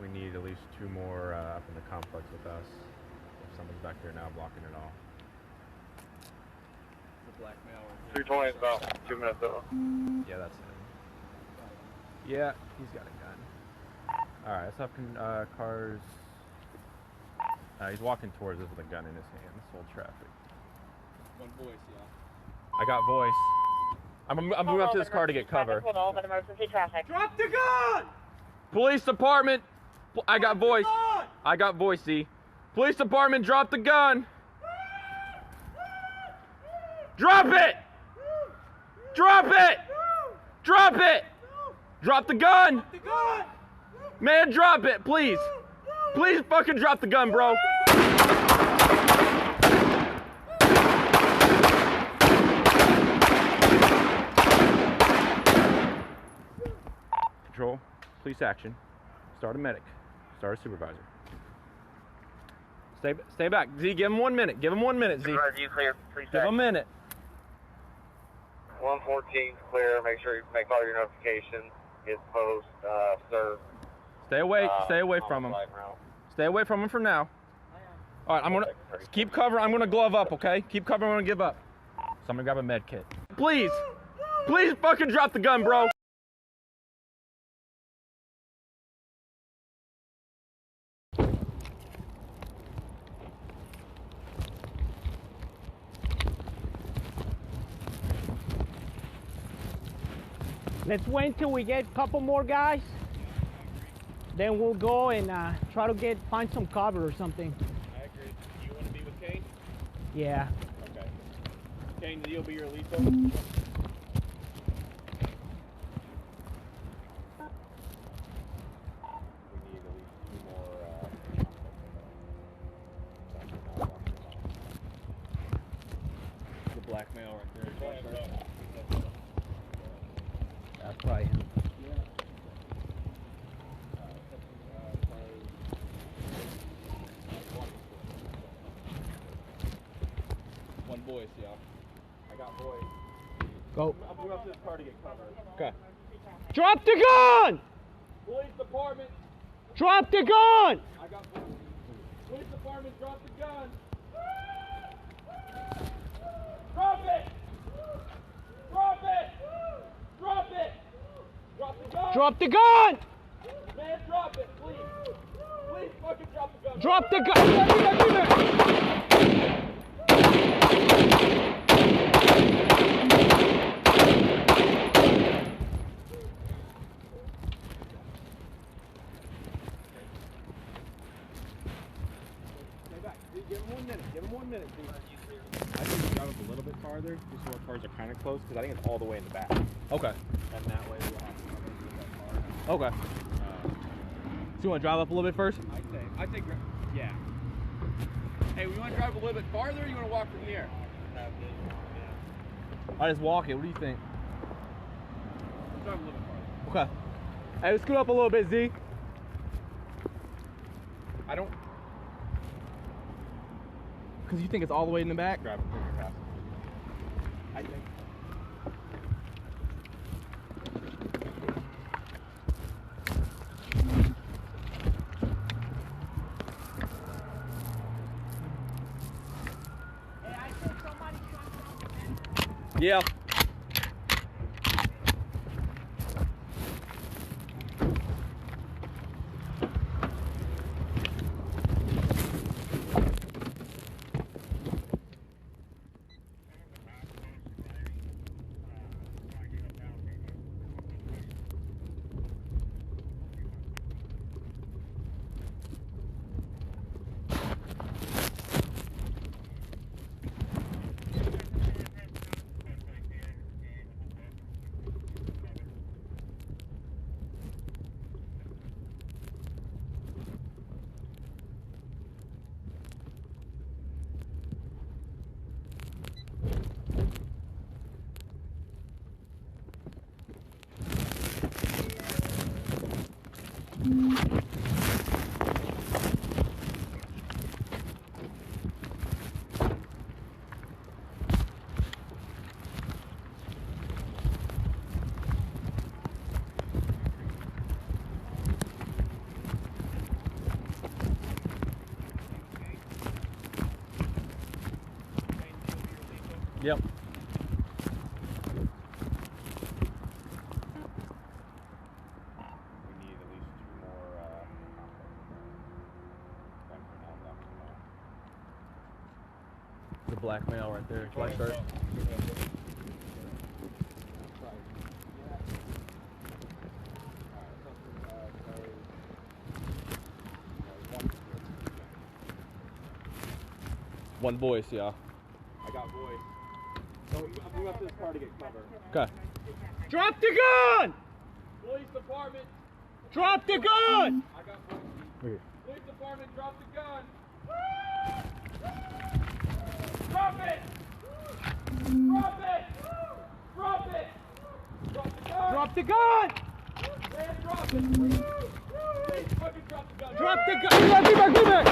we need at least 2 more up in the complex with us. If someone's back there now blocking it all. The black male. 320 is about 2 minutes over. Yeah, that's him. Yeah, he's got a gun. Alright, let's have cars. He's walking towards us with a gun in his hand. Hold traffic. One voice, yeah. I got voice. I'm moving up to this car to get cover. Drop the gun! Police department! I got voice. I got voice, Z. Police department, drop the gun! Drop it! Drop it! Drop it! Drop the gun! Man, drop it, please! Please fucking drop the gun, bro! Control, police action. Start a medic. Start a supervisor. Stay back. Z, give him 1 minute. Give him 1 minute, Z. You clear. Give him a minute. 114 clear. Make sure you make all your notifications. Get post, serve. Stay away from him. Stay away from him for now. All right, I'm gonna keep cover. I'm gonna glove up, okay? Keep cover. I'm gonna give up. So I'm gonna grab a med kit. Please, please, fucking drop the gun, bro. Let's wait until we get a couple more guys. Then we'll go and try to find some cover or something. I agree. You want to be with Kane? Yeah. Okay. Kane, you'll be your lethal? We need at least 2 more. The black male right there. That's right. One voice, yeah. I got voice. Go. I'm moving up to this car to get cover. Okay. Drop the gun! Police department. Drop the gun! I got voice. Police department, drop the gun. Drop it! Drop it! Drop it! Drop the gun! Drop the gun! Man, drop it, please! Please fucking drop the gun! Drop the gun! Give it. Stay back. Give him 1 minute. Give him 1 minute, dude. I think we drive up a little bit farther, just so our cars are kind of close, because I think it's all the way in the back. Okay. And that way we'll have to cover that car. Okay. So you want to drive up a little bit first? I think, yeah. Hey, we want to drive a little bit farther, or you want to walk from here? I just walk it. What do you think? Drive a little bit farther. Okay. Hey, let's scoot up a little bit, Z. I don't... Because you think it's all the way in the back? Grab it pretty fast. I think. Yeah. Yep. We need at least 2 more. The black male right there. Black shirt. One voice, yeah. I got voice. So I'm going up to this car to get cover. Okay. Drop the gun! Police department. Drop the gun! I got voice. Okay. Police department, drop the gun. Drop it! Drop it! Drop it! Drop the gun! Drop the gun! Man, drop it! Please fucking drop the gun! Drop the gun! Give back!